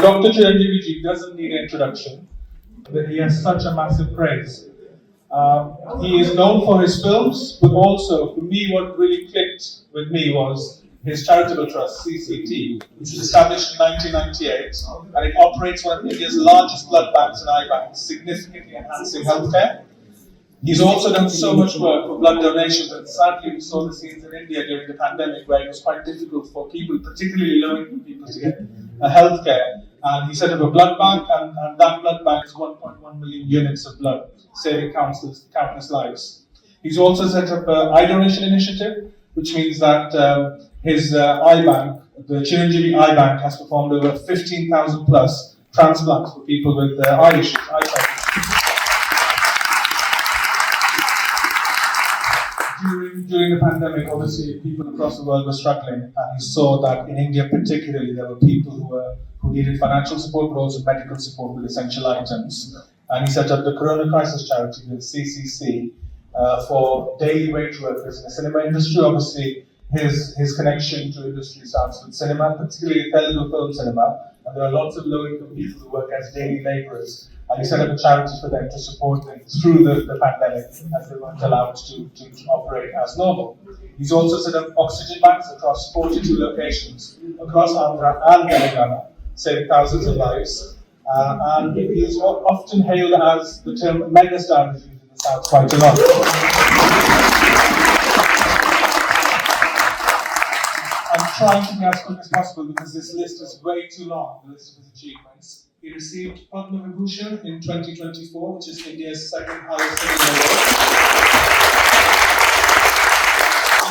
Dr. Chiranjeevi doesn't need an introduction. He has such a massive praise. He is known for his films, but also, for me, what really clicked with me was his charitable trust, CCT, which was established in 1998, and it operates one of India's largest blood banks and eye banks, significantly enhancing healthcare. He's also done so much work for blood donations, and sadly we saw the scenes in India during the pandemic where it was quite difficult for people, particularly low-income people, to get healthcare. And he set up a blood bank, and that blood bank is 1.1 million units of blood, saving countless lives. He's also set up an eye donation initiative, which means that his eye bank, the Chiranjeevi Eye Bank, has performed over 15,000 plus transplants for people with eye issues, eyesight issues. During the pandemic, obviously, people across the world were struggling, and he saw that in India particularly, there were people who needed financial support, but also medical support with essential items. And he set up the Corona Crisis Charity, the CCC, for daily wage workers in the cinema industry. Obviously, his connection to industry starts with cinema, particularly Telugu film cinema, and there are lots of low-income people who work as daily labourers. And he set up a charity for them to support them through the pandemic, as they weren't allowed to operate as normal. He's also set up oxygen banks across 42 locations across Andhra and Telangana, saving thousands of lives. And he is often hailed as the term megastar is used in the South quite a lot. I'm trying to be as quick as possible because this list is way too long, the list of his achievements. He received Padma Vibhushan in 2024, which is India's second highest cinema award.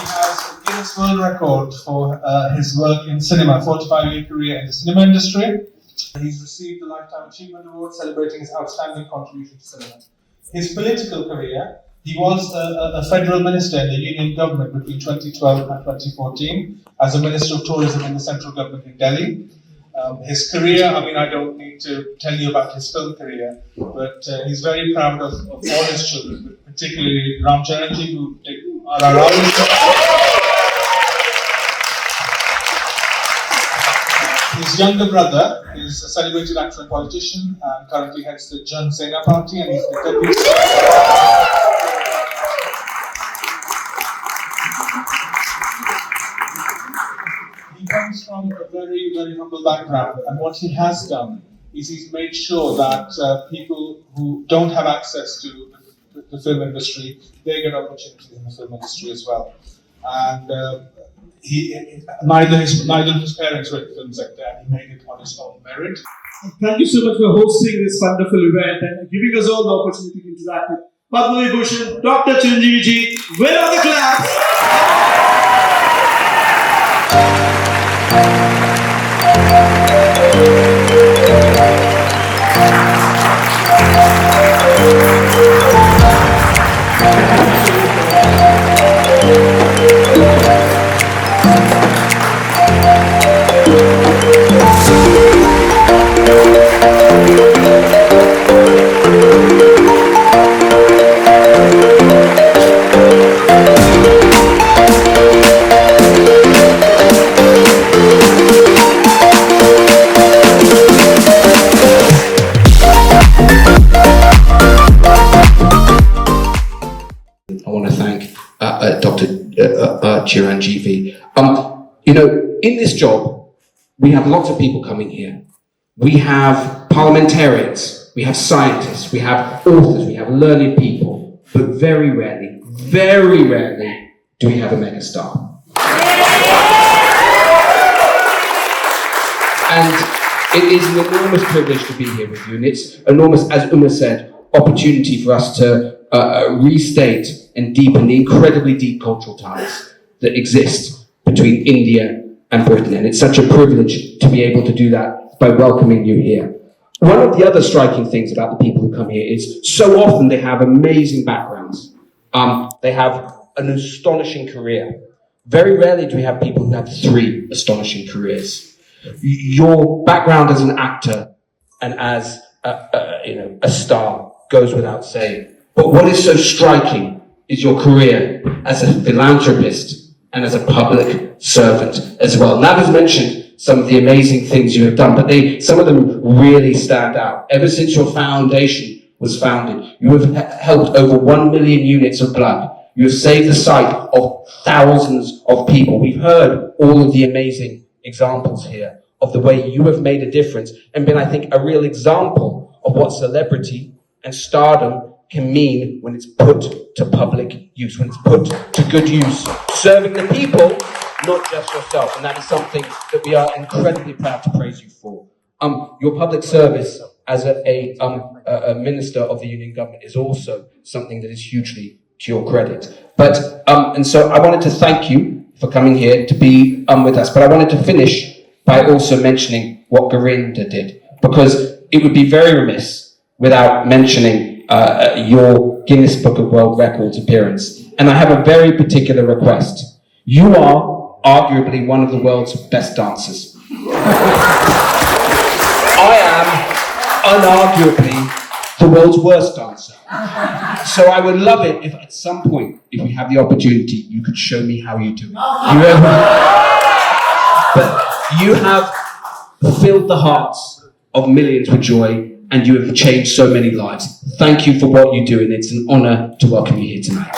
He has a Guinness World Record for his work in cinema, 45-year career in the cinema industry. He's received the Lifetime Achievement Award, celebrating his outstanding contribution to cinema. His political career, he was a federal minister in the union government between 2012 and 2014 as a Minister of Tourism in the central government in Delhi. His career, I don't need to tell you about his film career, but he's very proud of all his children, particularly Ram Chiranjeevi, who are his younger brother is a celebrated actor and politician, and currently heads the Jan Sena party, and he's the deputy. He comes from a very, very humble background, and what he has done is he's made sure that people who don't have access to the film industry, they get opportunities in the film industry as well. And neither of his parents were in the film sector, and he made it on his own merit. Thank you so much for hosting this wonderful event and giving us all the opportunity to interact with Padma Vibhushan, Dr. Chiranjeevi ji. Where are the claps? Chiranjeevi. In this job, we have lots of people coming here. We have parliamentarians, we have scientists, we have authors, we have learned people, but very rarely do we have a megastar. And it is an enormous privilege to be here with you, and it's enormous, as Uma said, opportunity for us to restate and deepen the incredibly deep cultural ties that exist between India and Britain. And it's such a privilege to be able to do that by welcoming you here. One of the other striking things about the people who come here is so often they have amazing backgrounds. They have an astonishing career. Very rarely do we have people who have 3 astonishing careers. Your background as an actor and as a star goes without saying. But what is so striking is your career as a philanthropist and as a public servant as well. Now, as mentioned, some of the amazing things you have done, but some of them really stand out. Ever since your foundation was founded, you have helped over 1 million units of blood. You have saved the sight of thousands of people. We've heard all of the amazing examples here of the way you have made a difference and been, I think, a real example of what celebrity and stardom can mean when it's put to public use, when it's put to good use, serving the people, not just yourself. And that is something that we are incredibly proud to praise you for. Your public service as a minister of the union government is also something that is hugely to your credit. But, and so I wanted to thank you for coming here to be with us, but I wanted to finish by also mentioning what Garinda did, because it would be very remiss without mentioning your Guinness Book of World Records appearance. And I have a very particular request. You are arguably one of the world's best dancers. I am unarguably the world's worst dancer. So I would love it if at some point, if we have the opportunity, you could show me how you do it. But you have filled the hearts of millions with joy, and you have changed so many lives. Thank you for what you do, and it's an honour to welcome you here tonight.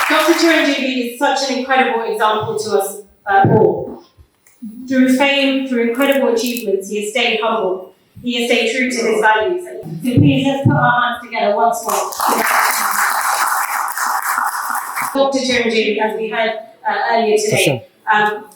Dr. Chiranjeevi is such an incredible example to us all. Through fame, through incredible achievements, he has stayed humble. He has stayed true to his values. So please, let's put our hands together once more. Dr. Chiranjeevi, as we heard earlier today,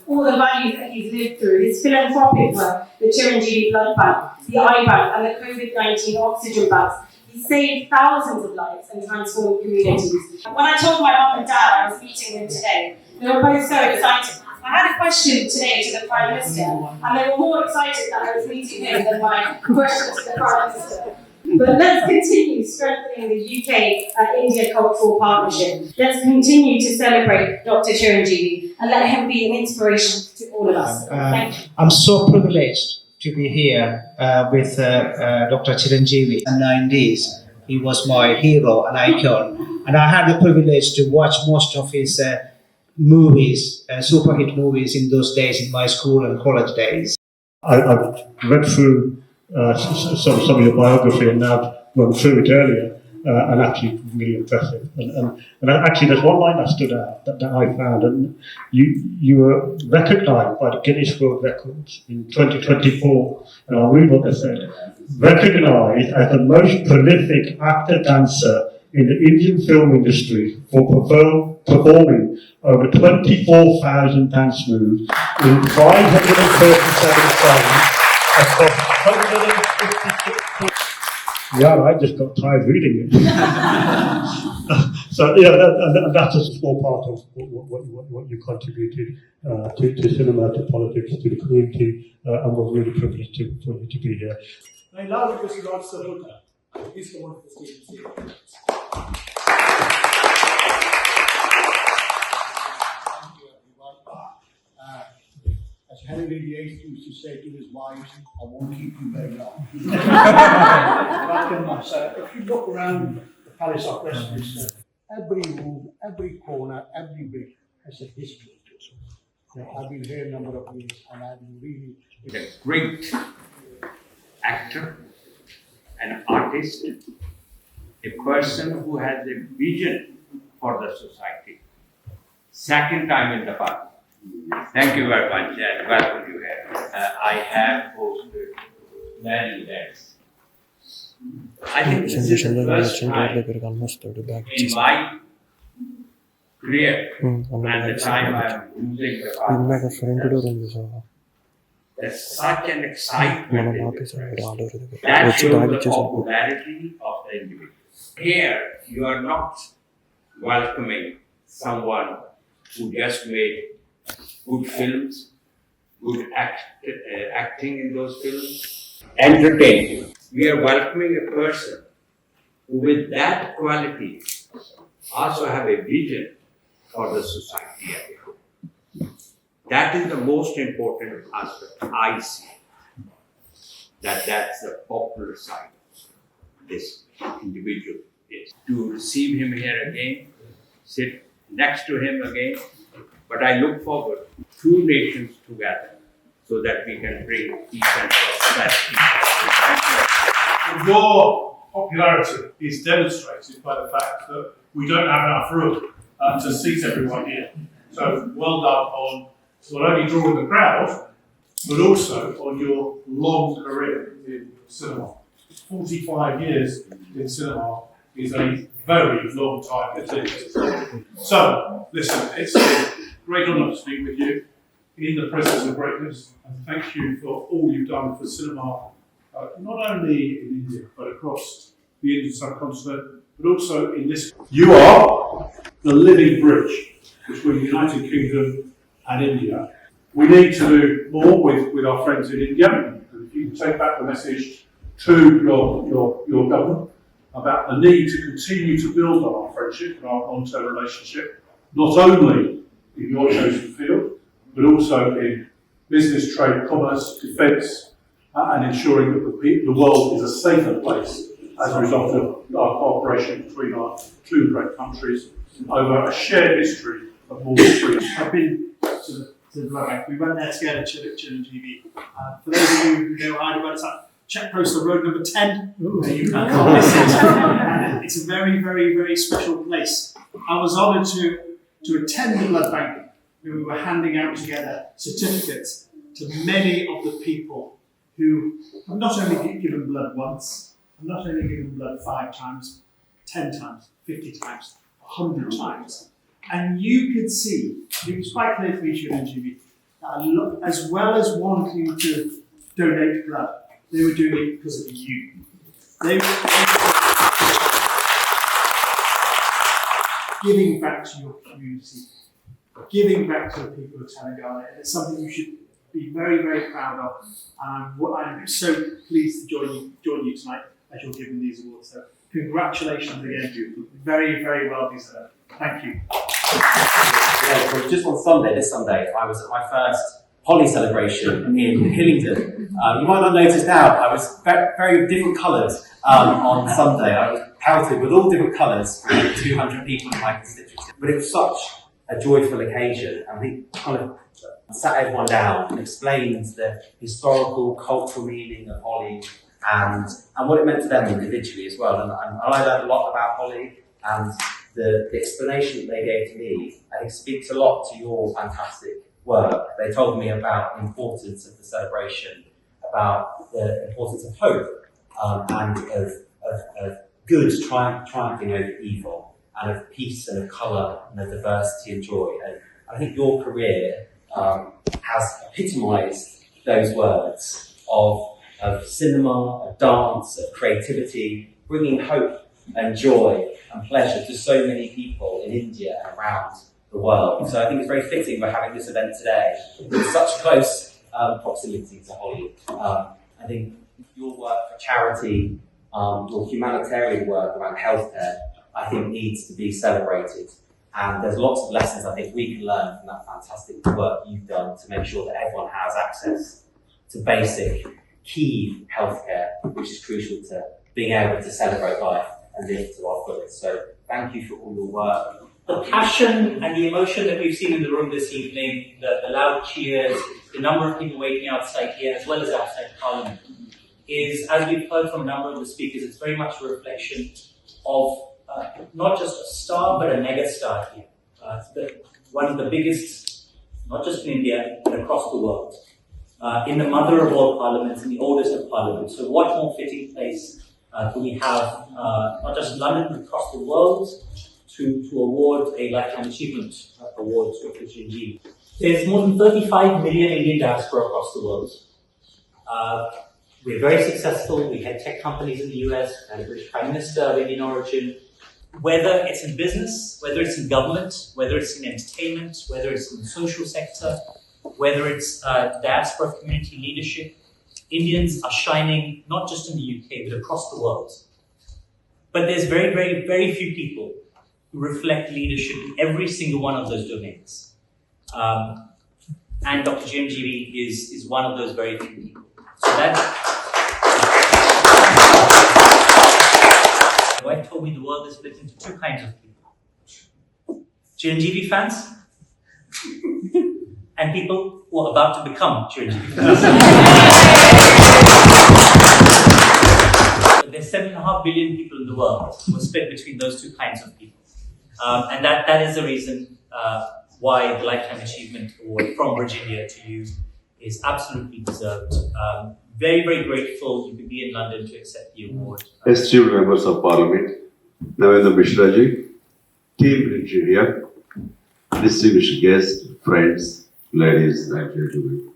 all the values that he's lived through, his philanthropic work, the Chiranjeevi Blood Bank, the eye bank, and the COVID-19 oxygen banks, he saved thousands of lives and transformed communities. When I told my mum and dad I was meeting them today, they were both so excited. I had a question today to the Prime Minister, and they were more excited that I was meeting him than my question to the Prime Minister. But let's continue strengthening the UK-India cultural partnership. Let's continue to celebrate Dr. Chiranjeevi and let him be an inspiration to all of us. Thank you. I'm so privileged to be here with Dr. Chiranjeevi. In the 90s, he was my hero and icon. And I had the privilege to watch most of his movies, super hit movies in those days in my school and college days. I've read through some of your biography and now run through it earlier, and actually really impressive. And actually, there's one line that stood out that I found, and you were recognised by the Guinness World Records in 2024, and I'll read what they said. Recognised as the most prolific actor-dancer in the Indian film industry for performing over 24,000 dance moves in 537 songs across 156. Yeah, I just got tired reading it. So yeah, that's a small part of what you contributed to cinema, to politics, to the community, and we're really privileged for you to be here. I now request Lord Sreemukhi. Please come on to the stage. As Henry VIII used to say to his wives, I won't keep you very long. If you look around the Palace of Westminster, every room, every corner, every bit has a history to it. You know, I've been here a number of years and I've been really... A great actor, an artist, a person who has a vision for the society. Second time in the parliament. Thank you very much and welcome you here. I have hosted many events. I think this is the first time in my career and the time I'm using the parliament. There's such an excitement in the press. That shows the popularity of the individual. Here, you are not welcoming someone who just made good films, good acting in those films, entertaining. We are welcoming a person who with that quality also have a vision for the society as a whole. That is the most important aspect I see. That's the popular side of this individual is. To receive him here again, sit next to him again, But I look forward two nations together so that we can bring peace and prosperity. Your popularity is demonstrated by the fact that we don't have enough room to seat everyone here. So well done on not only drawing the crowd, but also on your long career in cinema. 45 years in cinema is a very long time indeed. So, listen, it's a great honour to speak with you in the presence of greatness, and thank you for all you've done for cinema, not only in India, but across the Indian subcontinent, but also in this. You are the living bridge between the United Kingdom and India. We need to do more with our friends in India. And if you can take back the message to your government about the need to continue to build on our friendship and our long-term relationship, not only in your chosen field, but also in business, trade, commerce, defence, and ensuring that the world is a safer place as a result of our cooperation between our two great countries over a shared history of more than 3 years. I've been to the Blood Bank. We went there together, Chiranjeevi. For those of you who know Aadi, it's at Check Postal Road number 10. You can't miss it. It's a very, very, very special place. I was honoured to attend the Blood Bank, where we were handing out together certificates to many of the people who have not only given blood once, have not only given blood 5 times, 10 times, 50 times, 100 times. And you could see, it was quite clear to me, Chiranjeevi, that as well as wanting to donate blood, they were doing it because of you. They were giving back to your community, giving back to the people of Kanakala. And it's something you should be very, very proud of. And I'm so pleased to join you tonight as you're given these awards. So congratulations again to you. Very, very well deserved. Thank you. Well, just on Sunday, this Sunday, I was at my first Holly celebration in Hillingdon. You might not notice now, I was very different colours on Sunday. I was pelted with all different colours, 200 people in my constituency. But it was such a joyful occasion, and we kind of sat everyone down and explained the historical, cultural meaning of Holly and what it meant to them individually as well. And I learned a lot about Holly, and the explanation that they gave to me, I think, speaks a lot to your fantastic work. They told me about the importance of the celebration, about the importance of hope, and of good triumphing over evil, and of peace and of colour and of diversity and joy. And I think your career has epitomised those words of cinema, of dance, of creativity, bringing hope and joy and pleasure to so many people in India and around the world. So I think it's very fitting we're having this event today with such close proximity to Holly. I think your work for charity, your humanitarian work around healthcare, I think needs to be celebrated. And there's lots of lessons I think we can learn from that fantastic work you've done to make sure that everyone has access to basic, key healthcare, which is crucial to being able to celebrate life and live to our fullest. So thank you for all your work. The passion and the emotion that we've seen in the room this evening, the loud cheers, the number of people waiting outside here as well as outside Parliament, is, as we've heard from a number of the speakers, it's very much a reflection of not just a star, but a mega star here. One of the biggest, not just in India, but across the world. In the mother of all parliaments, in the oldest of parliaments. So what more fitting place do we have, not just London, but across the world, to award a Lifetime Achievement Award to Dr. Chiranjeevi. There's more than 35 million Indian diaspora across the world. We're very successful. We had tech companies in the US, and a British Prime Minister of Indian origin. Whether it's in business, whether it's in government, whether it's in entertainment, whether it's in the social sector, whether it's diaspora community leadership, Indians are shining not just in the UK, but across the world. But there's very, very, very few people who reflect leadership in every single one of those domains. And Dr. Chiranjeevi is one of those very few people. So that's... My wife told me the world is split into two kinds of people. Chiranjeevi fans and people who are about to become Chiranjeevi. There's 7.5 billion people in the world who are split between those two kinds of people. And that is the reason why the Lifetime Achievement Award from Virginia to you is absolutely deserved. Very, very grateful you could be in London to accept the award. Esteemed members of Parliament, Machiraju, Team Virginia, distinguished guests, friends, ladies and gentlemen.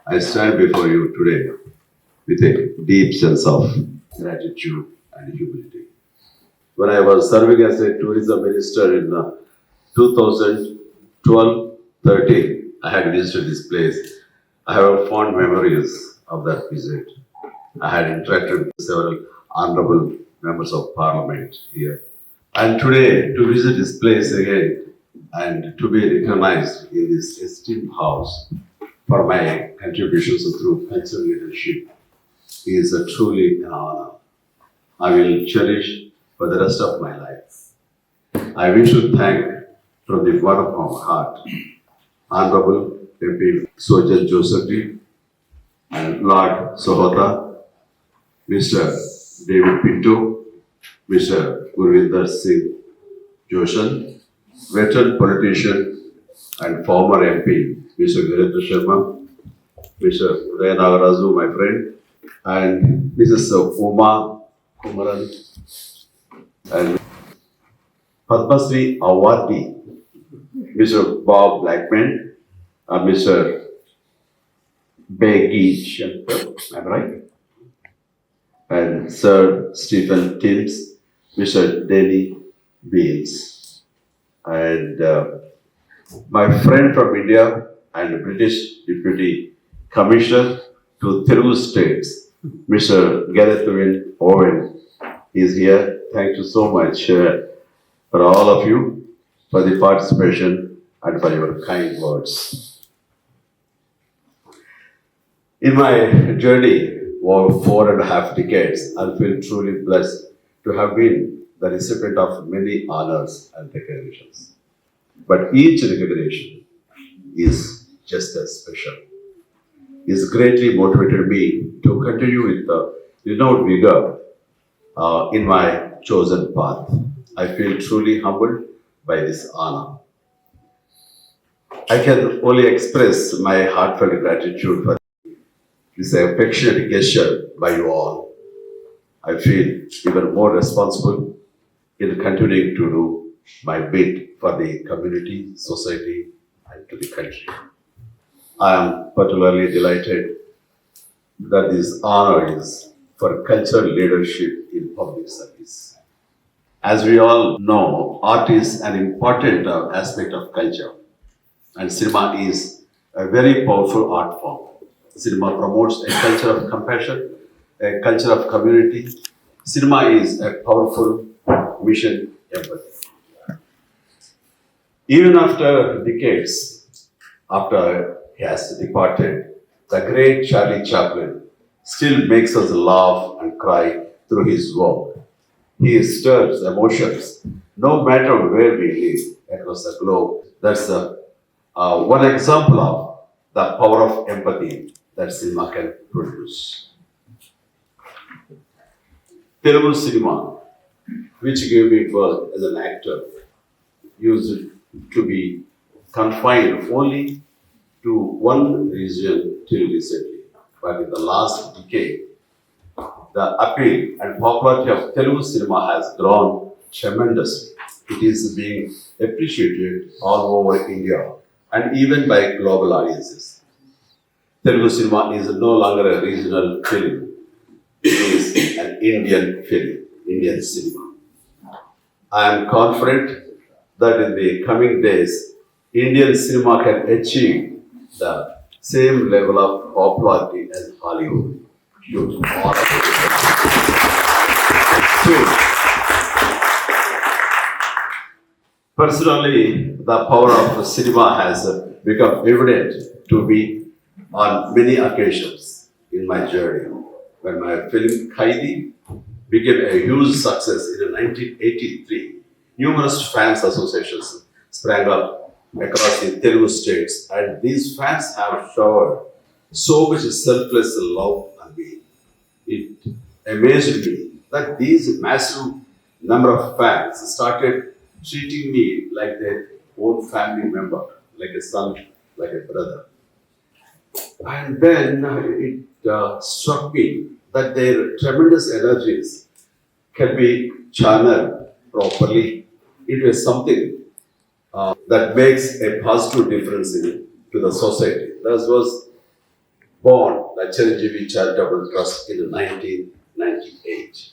I stand before you today with a deep sense of gratitude and humility. When I was serving as a tourism minister in 2012-13, I had visited this place. I have fond memories of that visit. I had interacted with several honorable members of Parliament here. And today, to visit this place again and to be recognized in this esteemed house for my contributions through cultural leadership is truly an honor. I will cherish for the rest of my life. I wish to thank from the bottom of my heart Honorable MP Sojan Joseph and Lord Sohota, Mr. David Pinto, Mr. Gurvinder Singh Joshan, veteran politician and former MP, Mr. Gautham Sharma, Mr. Uday Nagaraju, my friend, and Mrs. Uma Kumaran, and Padma Shri awardee, Mr. Bob Blackman, Mr. Beggy Shankar, am I right? And Sir Stephen Timms, Mr. Denny Beals, and my friend from India and British Deputy Commissioner to Telugu States, Mr. Gareth Owen is here. Thank you so much for all of you for the participation and for your kind words. In my journey over 4.5 decades, I feel truly blessed to have been the recipient of many honors and recognitions. But each recognition is just as special. It's greatly motivated me to continue with the renewed vigor in my chosen path. I feel truly humbled by this honor. I can only express my heartfelt gratitude for this affectionate gesture by you all. I feel even more responsible in continuing to do my bit for the community, society, and to the country. I am particularly delighted that this honor is for cultural leadership in public service. As we all know, art is an important aspect of culture, and cinema is a very powerful art form. Cinema promotes a culture of compassion, a culture of community. Cinema is a powerful mission empathy. Even after decades after he has departed, the great Charlie Chaplin still makes us laugh and cry through his work. He stirs emotions no matter where we live across the globe. That's one example of the power of empathy that cinema can produce. Telugu cinema, which gave me birth as an actor, used to be confined only to one region till recently. But in the last decade, the appeal and popularity of Telugu cinema has grown tremendously. It is being appreciated all over India and even by global audiences. Telugu cinema is no longer a regional film. It is an Indian film, Indian cinema. I am confident that in the coming days, Indian cinema can achieve the same level of popularity as Hollywood. Personally, the power of cinema has become evident to me on many occasions in my journey. When my film Kaidi became a huge success in 1983, numerous fans associations sprang up across the Telugu states, and these fans have showered so much selfless love on me. It amazed me that these massive number of fans started treating me like their own family member, like a son, like a brother. And then it struck me that their tremendous energies can be channeled properly into something that makes a positive difference to the society. Thus was born the Chiranjeevi Charitable Trust in 1998.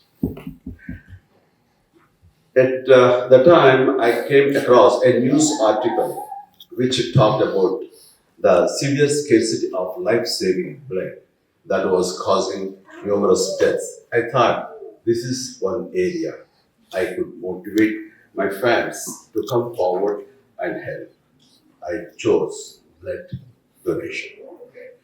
At the time, I came across a news article which talked about the severe scarcity of life-saving blood that was causing numerous deaths. I thought this is one area I could motivate my fans to come forward and help. I chose blood donation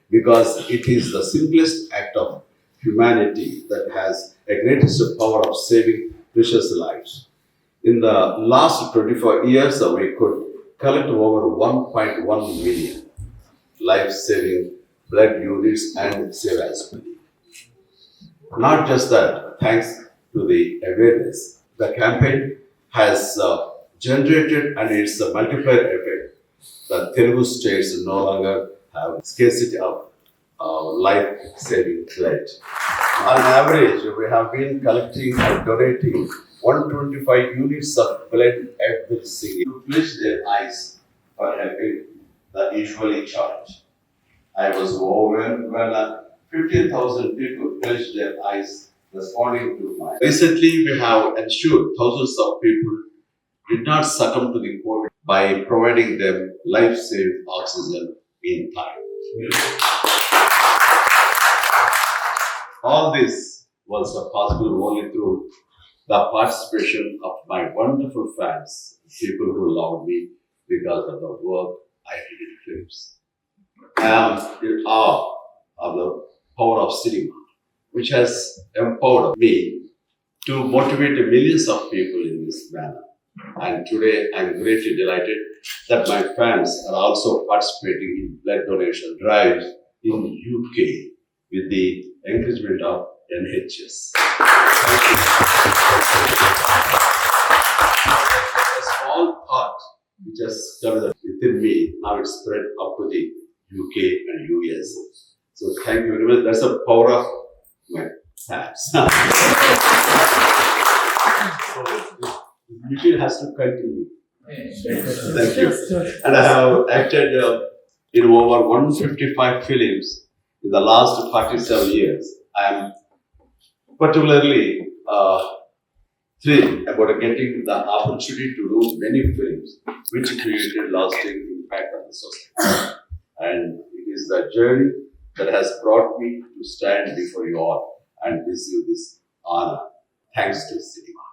because it is the simplest act of humanity that has a greatest power of saving precious lives. In the last 24 years, we could collect over 1.1 million life-saving blood units and save as many. Not just that, thanks to the awareness, the campaign has generated and its multiplier effect. The Telugu states no longer have scarcity of life-saving blood. On average, we have been collecting and donating 125 units of blood every single to pledge their eyes for helping the usually charge. I was overwhelmed when 15,000 people pledged their eyes responding to mine. Recently, we have ensured thousands of people did not succumb to the COVID by providing them life-saving oxygen in time. All this was possible only through the participation of my wonderful fans, people who love me because of the work I did in films. I am in awe of the power of cinema, which has empowered me to motivate millions of people in this manner. And today I am greatly delighted that my fans are also participating in blood donation drives in UK with the encouragement of NHS. Thank you. A small part which has started within me, now it's spread up to the UK and US. So thank you very much. That's the power of my fans. So this mission has to continue. Thank you. And I have acted in over 155 films in the last 47 years. I am particularly thrilled about getting the opportunity to do many films which created lasting impact on the society. And it is the journey that has brought me to stand before you all and receive this honor. Thanks to cinema.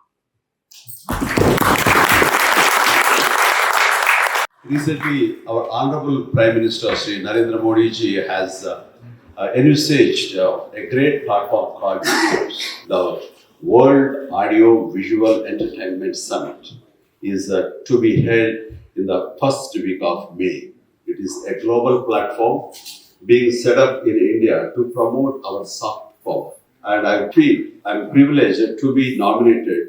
Recently, our Honorable Prime Minister Sri Narendra Modi ji has envisaged a great platform called the World Audio Visual Entertainment Summit is to be held in the first week of May. It is a global platform being set up in India to promote our soft power. And I feel I'm privileged to be nominated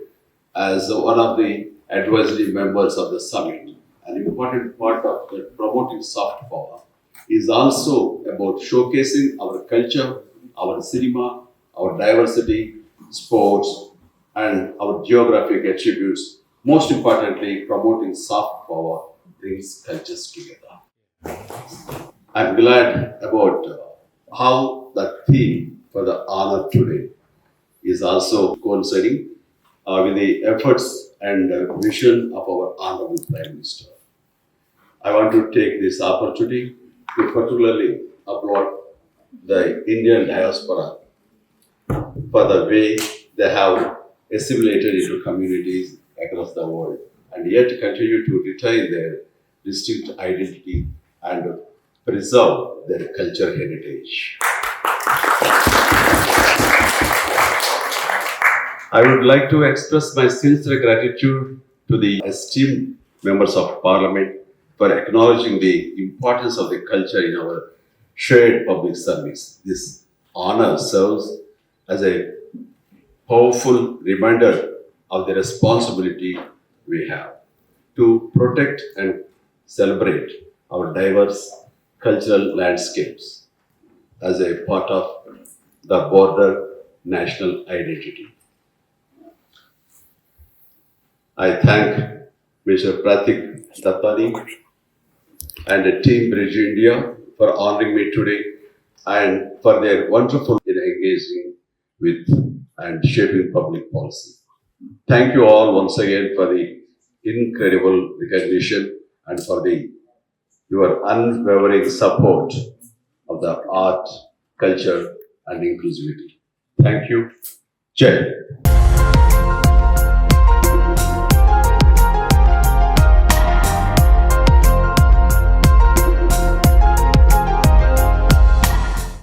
as one of the advisory members of the summit. An important part of the promoting soft power is also about showcasing our culture, our cinema, our diversity, sports, and our geographic attributes. Most importantly, promoting soft power brings cultures together. I'm glad about how the theme for the honor today is also coinciding with the efforts and vision of our Honorable Prime Minister. I want to take this opportunity to particularly applaud the Indian diaspora for the way they have assimilated into communities across the world and yet continue to retain their distinct identity and preserve their cultural heritage. I would like to express my sincere gratitude to the esteemed members of Parliament for acknowledging the importance of the culture in our shared public service. This honor serves as a powerful reminder of the responsibility we have to protect and celebrate our diverse cultural landscapes as a part of the broader national identity. I thank Mr. Pradeep and the team Bridge India for honoring me today and for their wonderful in engaging with and shaping public policy. Thank you all once again for the incredible recognition and for your unwavering support of the art, culture and inclusivity. Thank you. Jai.